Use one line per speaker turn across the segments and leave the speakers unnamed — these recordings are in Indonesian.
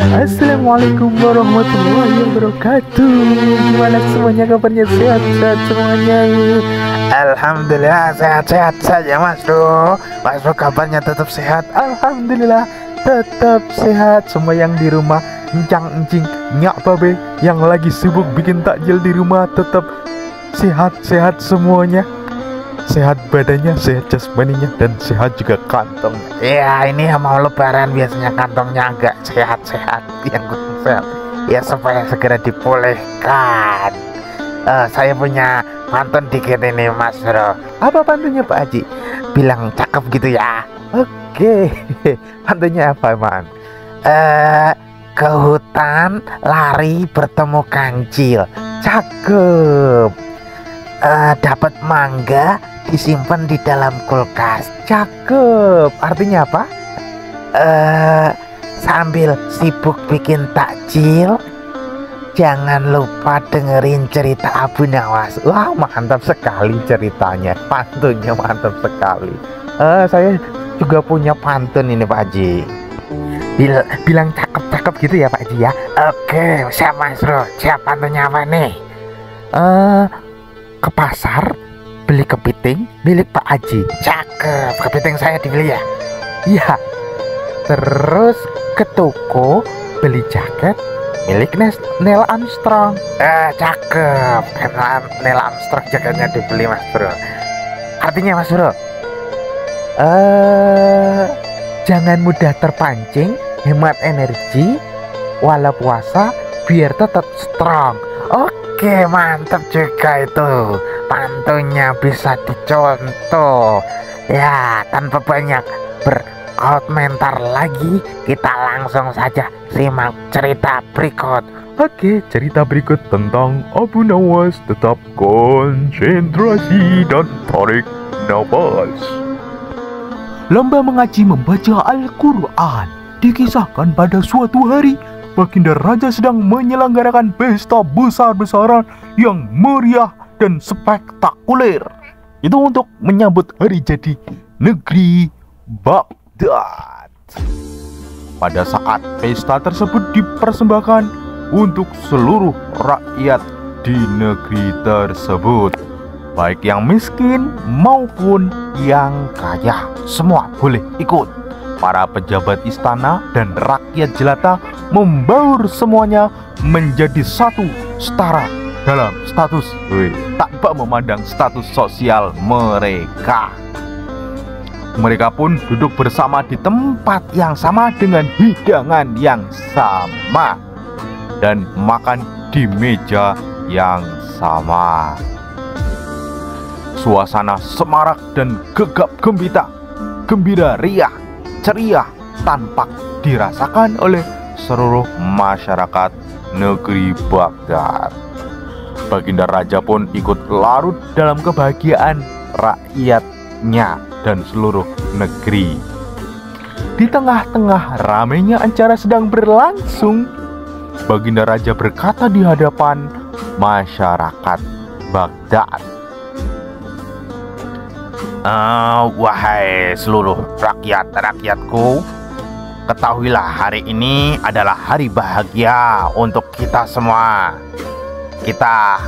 Assalamualaikum warahmatullahi wabarakatuh. Gimana semuanya kabarnya, sehat-sehat semuanya? Alhamdulillah sehat-sehat saja Mas Bro. Mas Bro kabarnya tetap sehat? Alhamdulillah tetap sehat. Semua yang di rumah, encang-encing, nyak babe yang lagi sibuk bikin takjil di rumah tetap sehat-sehat semuanya. Sehat badannya, sehat jasmaninya, dan sehat juga kantong. Ya ini mau lebaran biasanya kantongnya agak sehat-sehat, yang kurang sehat ya supaya segera dipulihkan. Saya punya pantun dikit ini Mas Bro. Apa pantunnya Pak Haji? Bilang cakep gitu ya. Oke. Pantunnya apa man? Ke hutan lari bertemu kancil. Cakep. Dapat mangga disimpan di dalam kulkas. Cakep. Artinya apa? Sambil sibuk bikin takjil, jangan lupa dengerin cerita Abu Nawas. Wah mantap sekali ceritanya, pantunnya mantap sekali. Saya juga punya pantun ini Pak Haji. Bilang cakep-cakep gitu ya Pak Haji ya. Oke siap Mas Bro. Siap, pantunnya apa nih? Ke pasar beli kepiting milik Pak Haji. Cakep, kepiting saya dibeli ya. Iya. Terus ke toko beli jaket milik Neil Armstrong. Cakep, Neil Armstrong jaketnya dibeli Mas Bro. Artinya Mas Bro, jangan mudah terpancing, hemat energi, walau puasa biar tetap strong. Oke mantap juga itu. Pantunnya bisa dicontoh ya. Tanpa banyak berkomentar lagi, kita langsung saja simak cerita berikut. Oke, cerita berikut tentang Abu Nawas. Tetap konsentrasi dan tarik nafas. Lomba mengaji membaca Al-Quran. Dikisahkan pada suatu hari Baginda Raja sedang menyelenggarakan pesta besar-besaran yang meriah dan spektakuler. Itu untuk menyambut hari jadi negeri Baghdad. Pada saat pesta tersebut dipersembahkan untuk seluruh rakyat di negeri tersebut, baik yang miskin maupun yang kaya, semua boleh ikut. Para pejabat istana dan rakyat jelata membaur semuanya menjadi satu, setara dalam status, tanpa memandang status sosial mereka. Mereka pun duduk bersama di tempat yang sama dengan hidangan yang sama dan makan di meja yang sama. Suasana semarak dan gegap gembira riah ceria tampak dirasakan oleh seluruh masyarakat negeri Baghdad. Baginda Raja pun ikut larut dalam kebahagiaan rakyatnya dan seluruh negeri. Di tengah-tengah ramainya acara sedang berlangsung, Baginda Raja berkata di hadapan masyarakat Baghdad, wahai seluruh rakyatku, ketahuilah hari ini adalah hari bahagia untuk kita semua. Kita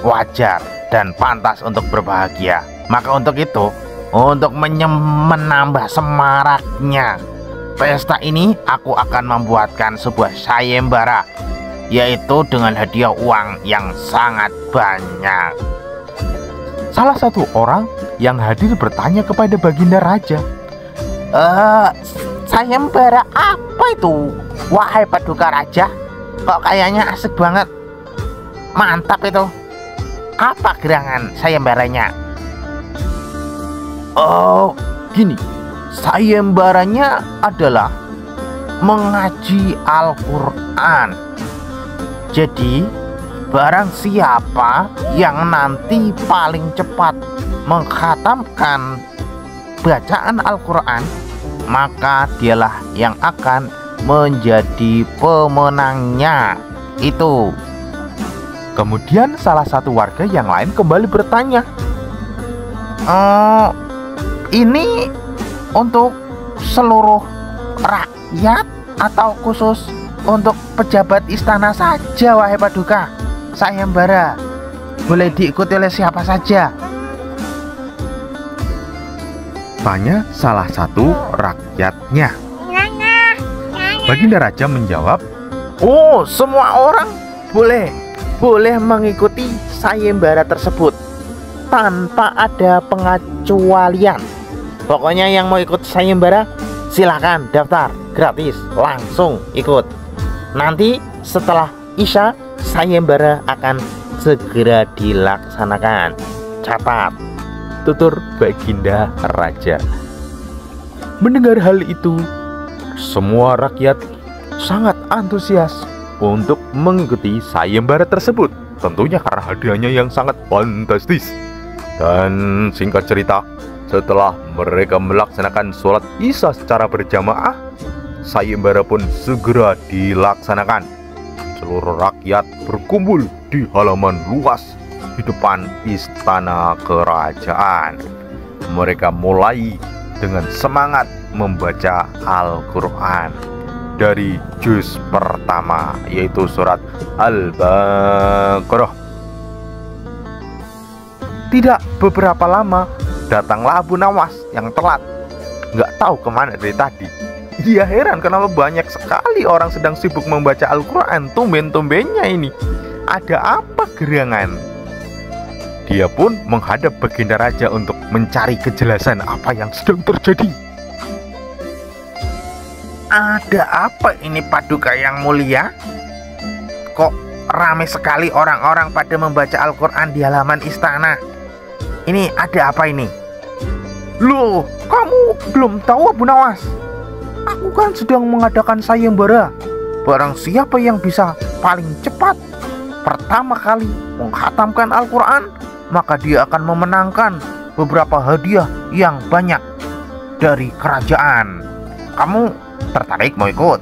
wajar dan pantas untuk berbahagia. Maka untuk itu, untuk menambah semaraknya pesta ini, aku akan membuatkan sebuah sayembara, yaitu dengan hadiah uang yang sangat banyak. Salah satu orang yang hadir bertanya kepada Baginda Raja, sayembara apa itu, wahai Paduka Raja? Kok kayaknya asik banget, mantap itu. Apa gerangan sayembaranya? Oh, gini, sayembaranya adalah mengaji Al-Quran. Jadi barang siapa yang nanti paling cepat mengkhatamkan bacaan Al-Quran, maka dialah yang akan menjadi pemenangnya. Itu. Kemudian salah satu warga yang lain kembali bertanya, ini untuk seluruh rakyat atau khusus untuk pejabat istana saja, wahai Paduka. Sayembara boleh diikuti oleh siapa saja.
Tanya salah satu rakyatnya. Baginda Raja menjawab,
Oh, semua orang boleh mengikuti sayembara tersebut tanpa ada pengecualian. Pokoknya yang mau ikut sayembara silakan daftar gratis, langsung ikut. Nanti setelah Isya sayembara akan segera dilaksanakan. Catat, tutur Baginda Raja.
mendengar hal itu, semua rakyat sangat antusias untuk mengikuti sayembara tersebut. Tentunya karena hadiahnya yang sangat fantastis. Dan singkat cerita, setelah mereka melaksanakan sholat Isya secara berjamaah, sayembara pun segera dilaksanakan. Seluruh rakyat berkumpul di halaman luas di depan istana kerajaan. Mereka mulai dengan semangat membaca Al-Quran dari juz pertama, yaitu surat Al-Baqarah. Tidak beberapa lama, datanglah Abu Nawas yang telat. Nggak tahu kemana dari tadi. Ia heran kenapa banyak sekali orang sedang sibuk membaca Al-Quran. Tumben-tumbennya ini ada apa gerangan? Dia pun menghadap Baginda Raja untuk mencari kejelasan apa yang sedang terjadi.
Ada apa ini, Paduka yang mulia? Kok ramai sekali orang-orang pada membaca Al-Quran di halaman istana? Ini ada apa ini? Loh, kamu belum tahu, Abu Nawas? Aku kan sedang mengadakan sayembara. Barang siapa yang bisa paling cepat pertama kali menghatamkan Al-Quran, maka dia akan memenangkan beberapa hadiah yang banyak dari kerajaan. Kamu tertarik mau ikut?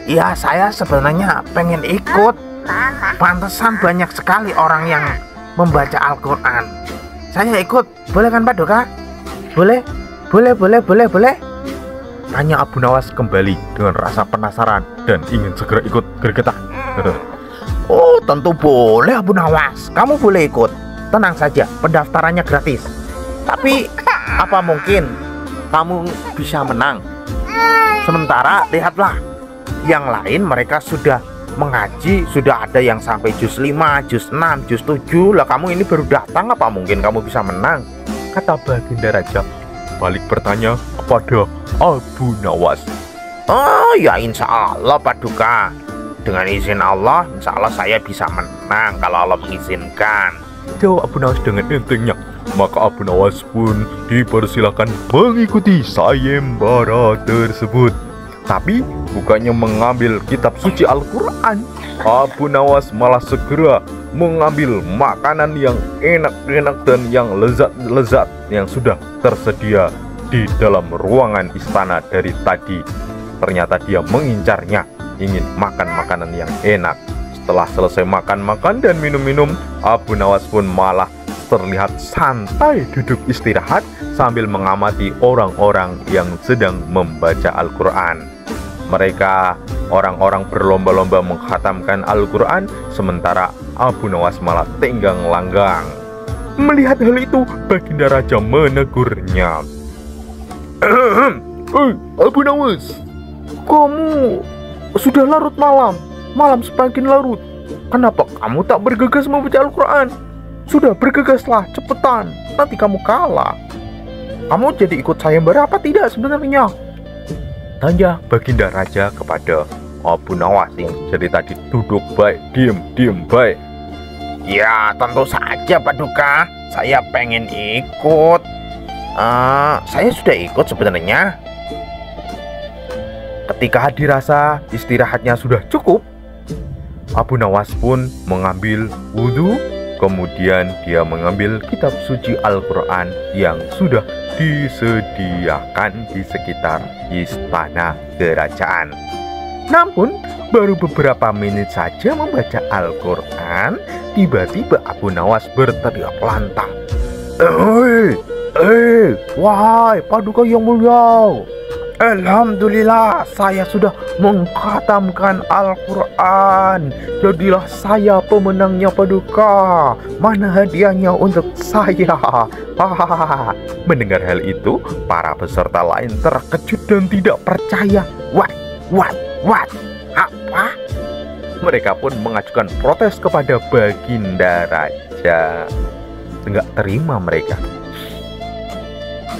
Ya, saya sebenarnya pengen ikut. Pantesan banyak sekali orang yang membaca Al-Quran. Saya ikut, boleh kan, Paduka? Boleh? Boleh.
Tanya Abu Nawas kembali dengan rasa penasaran dan ingin segera ikut gergetah.
Oh, tentu boleh, Abu Nawas. Kamu boleh ikut. Tenang saja, pendaftarannya gratis. Tapi apa mungkin kamu bisa menang? Sementara lihatlah, yang lain mereka sudah mengaji, sudah ada yang sampai juz 5, juz 6, juz 7. Lah kamu ini baru datang, apa mungkin kamu bisa menang?
Kata Baginda Raja balik bertanya kepada Abu Nawas.
Oh ya, insya Allah, Paduka. Dengan izin Allah, insya Allah saya bisa menang kalau Allah mengizinkan.
Jawab Abu Nawas dengan entengnya. Maka Abu Nawas pun dipersilakan mengikuti sayembara tersebut. Tapi bukannya mengambil kitab suci Al-Quran, Abu Nawas malah segera mengambil makanan yang enak-enak dan yang lezat-lezat yang sudah tersedia di dalam ruangan istana dari tadi. Ternyata dia mengincarnya, ingin makan makanan yang enak. Setelah selesai makan-makan dan minum-minum, Abu Nawas pun malah terlihat santai duduk istirahat sambil mengamati orang-orang yang sedang membaca Al-Quran. Mereka orang-orang berlomba-lomba menghatamkan Al-Quran, sementara Abu Nawas malah tenggang langgang. Melihat hal itu, Baginda Raja menegurnya. Abu Nawas, kamu sudah larut malam semakin larut. Kenapa kamu tak bergegas membaca Al-Quran? Sudah, bergegaslah, cepetan, nanti kamu kalah. Kamu jadi ikut sayembara apa tidak sebenarnya? Tanya Baginda Raja kepada Abu Nawas yang jadi tadi duduk baik, diem baik. Ya, tentu saja, Paduka. Saya pengen ikut. Saya sudah ikut sebenarnya. Ketika dirasa istirahatnya sudah cukup, Abu Nawas pun mengambil wudhu. Kemudian dia mengambil kitab suci Al-Quran yang sudah disediakan di sekitar istana kerajaan. Namun baru beberapa menit saja membaca Al-Quran, tiba-tiba Abu Nawas berteriak lantang. Wahai Paduka yang mulia,
Alhamdulillah, saya sudah mengkhatamkan Al-Quran. Jadilah saya pemenangnya Paduka. Mana hadiahnya untuk saya? Hahaha.
Mendengar hal itu, para peserta lain terkejut dan tidak percaya.
What? Apa?
Mereka pun mengajukan protes kepada Baginda Raja. Enggak terima mereka.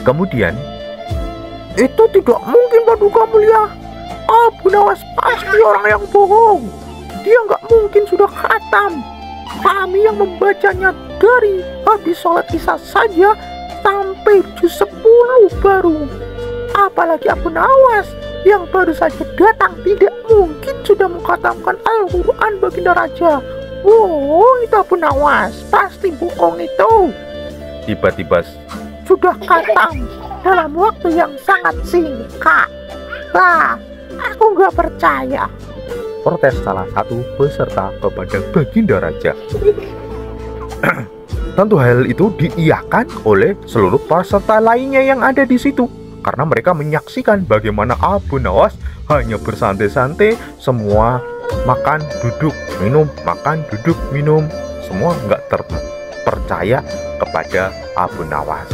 Kemudian,
Itu tidak mungkin Paduka Mulia. Abu Nawas pasti orang yang bohong. Dia nggak mungkin sudah khatam. Kami yang membacanya dari habis sholat isya saja sampai juz 10 baru. Apalagi Abu Nawas yang baru saja datang tidak mungkin sudah mengkhatamkan Al-Quran Baginda Raja. Wow, itu Abu Nawas pasti bohong itu.
tiba-tiba
Sudah khatam dalam waktu yang sangat singkat. Aku nggak percaya.
protes salah satu peserta kepada Baginda Raja. Tentu hal itu diiyakan oleh seluruh peserta lainnya yang ada di situ, karena mereka menyaksikan bagaimana Abu Nawas hanya bersantai-santai, semua makan, duduk, minum, makan, duduk, minum, semua nggak terpercaya kepada Abu Nawas.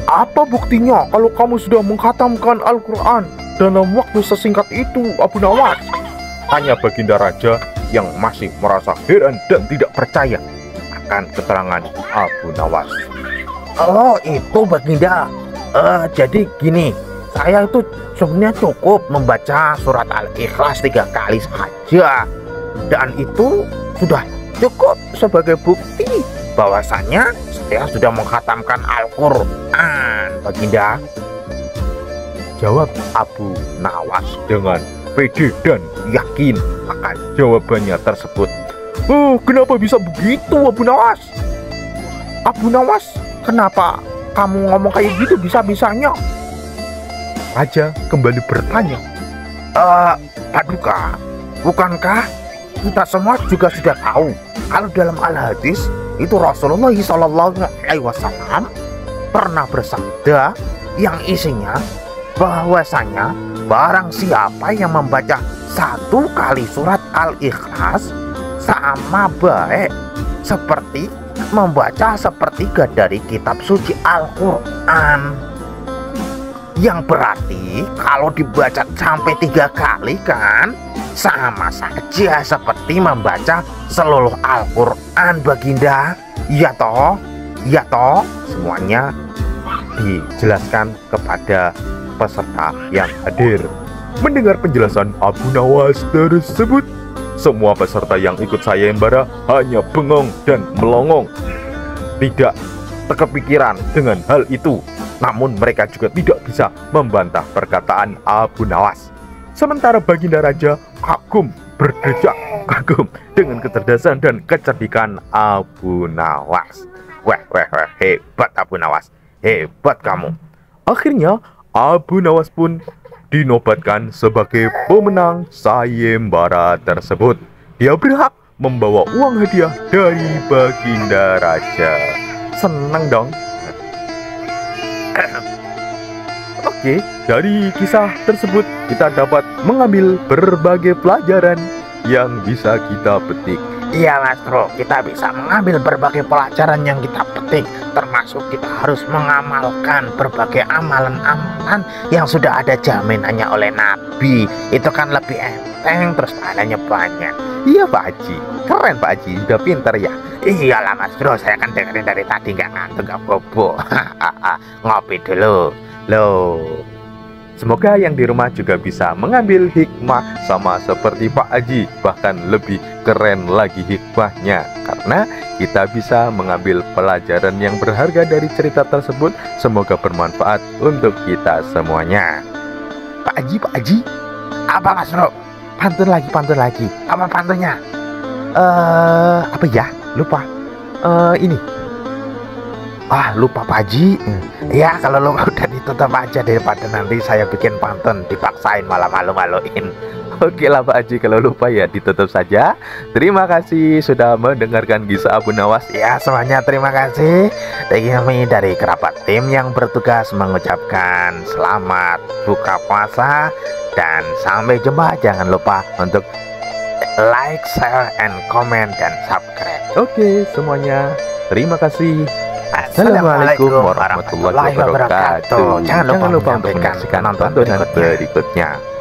Apa buktinya kalau kamu sudah mengkhatamkan Al-Quran dalam waktu sesingkat itu, Abu Nawas?
Tanya Baginda Raja yang masih merasa heran dan tidak percaya akan keterangan Abu Nawas.
Oh, itu Baginda. Jadi gini, saya itu sebenarnya cukup membaca surat Al-Ikhlas 3 kali saja, dan itu sudah cukup sebagai bukti bahwasanya saya sudah mengkhatamkan Al-Quran, Baginda.
Jawab Abu Nawas dengan pede dan yakin akan jawabannya tersebut.
Oh, kenapa bisa begitu, Abu Nawas? Abu Nawas, kenapa kamu ngomong kayak gitu bisa-bisanya?
Raja kembali bertanya.
Paduka, bukankah kita semua juga sudah tahu kalau dalam Al-Hadis itu Rasulullah SAW pernah bersabda yang isinya bahwasanya barang siapa yang membaca 1 kali surat Al-Ikhlas sama baik seperti membaca sepertiga dari kitab suci Al-Quran. Yang berarti kalau dibaca sampai 3 kali kan sama saja seperti membaca seluruh Al-Quran, Baginda. Iya toh? Semuanya dijelaskan kepada peserta yang hadir.
Mendengar penjelasan Abu Nawas tersebut, semua peserta yang ikut sayembara hanya bengong dan melongong. Tidak kepikiran dengan hal itu, namun mereka juga tidak bisa membantah perkataan Abu Nawas. Sementara Baginda Raja berdecak kagum dengan kecerdasan dan kecerdikan Abu Nawas. Wah, hebat Abu Nawas, hebat kamu. Akhirnya Abu Nawas pun dinobatkan sebagai pemenang sayembara tersebut. Dia berhak membawa uang hadiah dari Baginda Raja. Senang dong. Oke, dari kisah tersebut kita dapat mengambil berbagai pelajaran yang bisa kita petik.
Iya Mas Bro, kita bisa mengambil berbagai pelajaran yang kita petik, termasuk kita harus mengamalkan berbagai amalan-amalan yang sudah ada jaminannya oleh Nabi. Itu kan lebih enteng, terus pahalanya banyak.
Iya Pak Haji, keren Pak Haji, udah pinter ya.
Iyalah Mas Bro, saya kan dengerin dari tadi nggak ngantuk, nggak bobo. Ngopi dulu
Loh, semoga yang di rumah juga bisa mengambil hikmah sama seperti Pak Haji, bahkan lebih keren lagi hikmahnya, karena kita bisa mengambil pelajaran yang berharga dari cerita tersebut. Semoga bermanfaat untuk kita semuanya.
Pak Haji, apa Mas Bro? Pantun lagi. Apa pantunnya?
Apa ya? Lupa. Ini.
Ah, lupa Pak Haji. Ya, kalau lupa udah ditutup aja daripada nanti saya bikin pantun dipaksain malah malu-maluin. Oke lah Pak Haji, kalau lupa ya ditutup saja. Terima kasih sudah mendengarkan kisah Abu Nawas. Ya, semuanya terima kasih. Dan kami dari kerabat tim yang bertugas mengucapkan selamat buka puasa dan sampai jumpa. Jangan lupa untuk like, share, and comment dan subscribe.
Oke semuanya, terima kasih. Assalamualaikum warahmatullahi wabarakatuh. Jangan lupa untuk menyaksikan tontonan berikutnya.